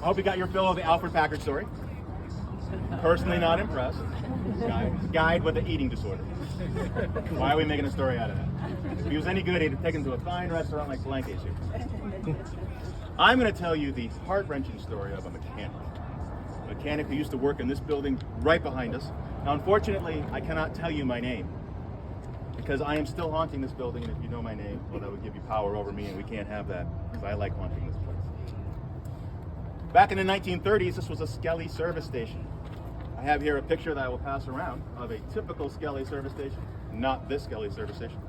I hope you got your fill of the Alfred Packard story. Personally not impressed. Guy with an eating disorder. Why are we making a story out of that? If he was any good, he'd have taken to a fine restaurant like Palenque's here. I'm going to tell you the heart-wrenching story of a mechanic. A mechanic who used to work in this building right behind us. Now, unfortunately, I cannot tell you my name because I am still haunting this building, and if you know my name, well, that would give you power over me, and we can't have that because I like haunting this place. Back in the 1930s, this was a Skelly service station. I have here a picture that I will pass around of a typical Skelly service station. Not this Skelly service station.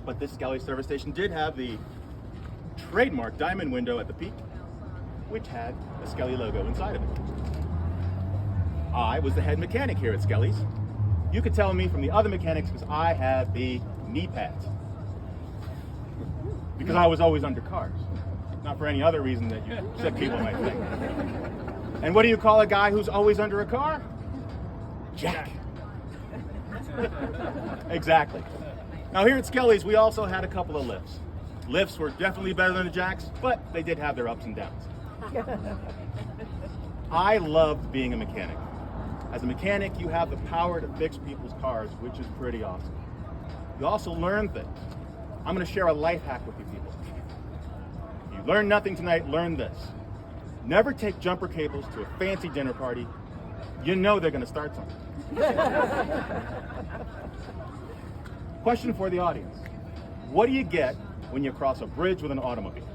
But this Skelly service station did have the trademark diamond window at the peak, which had a Skelly logo inside of it. I was the head mechanic here at Skelly's. You could tell me from the other mechanics because I had the knee pads. Because I was always under cars. Not for any other reason that you sick people might think. And what do you call a guy who's always under a car? Jack. Exactly. Now here at Skelly's, we also had a couple of lifts. Lifts were definitely better than the Jacks, but they did have their ups and downs. I loved being a mechanic. As a mechanic, you have the power to fix people's cars, which is pretty awesome. You also learn things. I'm going to share a life hack with you people. If you learn nothing tonight, learn this. Never take jumper cables to a fancy dinner party. You know they're going to start something. Question for the audience. What do you get when you cross a bridge with an automobile?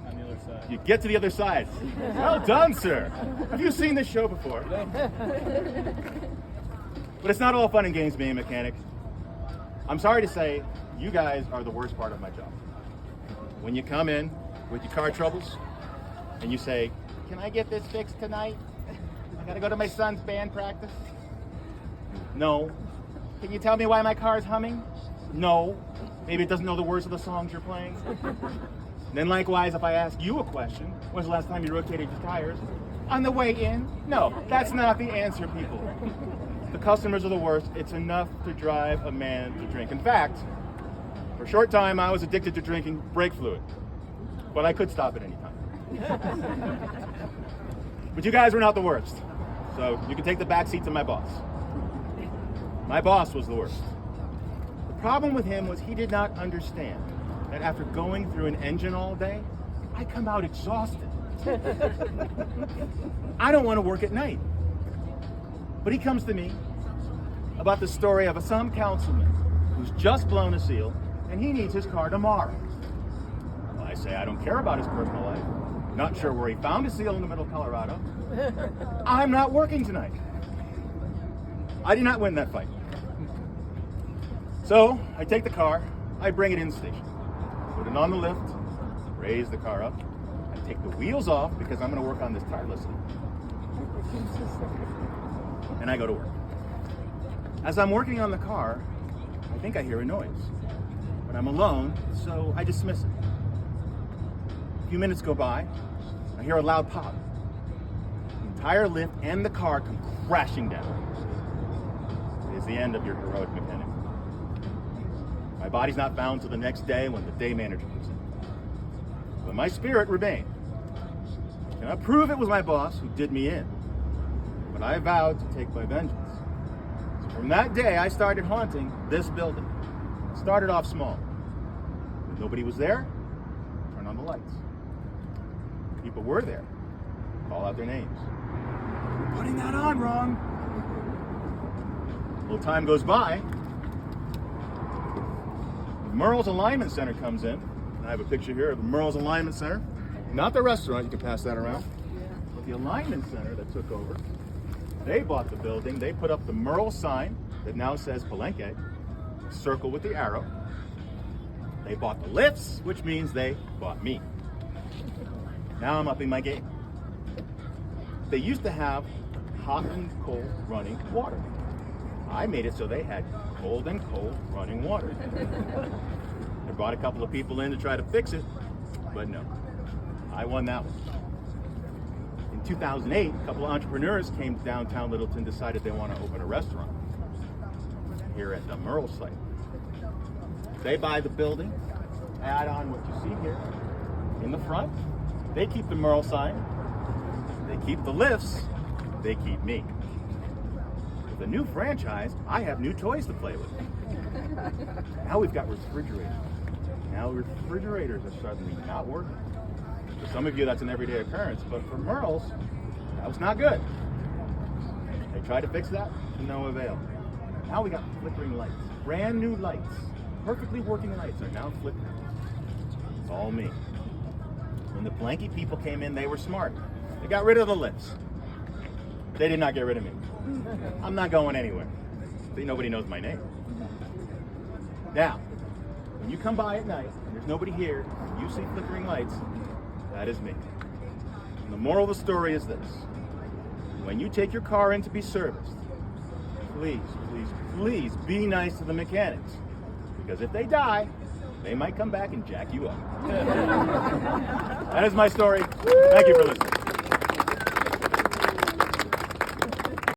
On the other side. You get to the other side. Well done, sir. Have you seen this show before? But it's not all fun and games being a mechanic. I'm sorry to say, you guys are the worst part of my job. When you come in with your car troubles and you say, "Can I get this fixed tonight? I gotta go to my son's band practice." No. Can you tell me why my car is humming? No. Maybe it doesn't know the words of the songs you're playing. And then likewise, if I ask you a question, when's the last time you rotated your tires? On the way in? No, that's not the answer, people. The customers are the worst. It's enough to drive a man to drink. In fact, for a short time, I was addicted to drinking brake fluid. But I could stop at any time. But you guys were not the worst. So you can take the back seat to my boss. My boss was the worst. The problem with him was he did not understand that after going through an engine all day, I come out exhausted. I don't want to work at night. But he comes to me about the story of some councilman who's just blown a seal and he needs his car tomorrow. Well, I say I don't care about his personal life. Not sure where he found a seal in the middle of Colorado. I'm not working tonight. I did not win that fight. So I take the car, I bring it in the station, put it on the lift, raise the car up, I take the wheels off because I'm going to work on this tirelessly. And I go to work. As I'm working on the car, I think I hear a noise. But I'm alone, so I dismiss it. A few minutes go by, I hear a loud pop. The entire lift and the car come crashing down. It is the end of your heroic mechanic. My body's not found till the next day when the day manager comes in. But my spirit remained. I cannot prove it was my boss who did me in, but I vowed to take my vengeance. So from that day, I started haunting this building. It started off small. When nobody was there, turn on the lights. People were there. Call out their names. "You're putting that on wrong." A little time goes by. The Merle's Alignment Center comes in. I have a picture here of the Merle's Alignment Center. Not the restaurant, you can pass that around. But the Alignment Center that took over. They bought the building. They put up the Merle sign that now says Palenque, circle with the arrow. They bought the lifts, which means they bought me. Now I'm upping my game. They used to have hot and cold running water. I made it so they had cold and cold running water. I brought a couple of people in to try to fix it, but no, I won that one. In 2008, a couple of entrepreneurs came to downtown Littleton, decided they want to open a restaurant here at the Merle site. They buy the building, add on what you see here in the front, They keep the Merle sign. They keep the lifts. They keep me. With the new franchise, I have new toys to play with. Now we've got refrigerators. Now refrigerators are suddenly not working. For some of you, that's an everyday occurrence, but for Merle's, that was not good. They tried to fix that, to no avail. Now we got flickering lights. Brand new lights. Perfectly working lights are now flickering. It's all me. When the Blanky people came in, they were smart. They got rid of the lifts. They did not get rid of me. I'm not going anywhere. See, nobody knows my name. Now, when you come by at night, and there's nobody here, and you see flickering lights, that is me. And the moral of the story is this. When you take your car in to be serviced, please, please, please be nice to the mechanics. Because if they die, they might come back and jack you up. That is my story. Thank you for listening.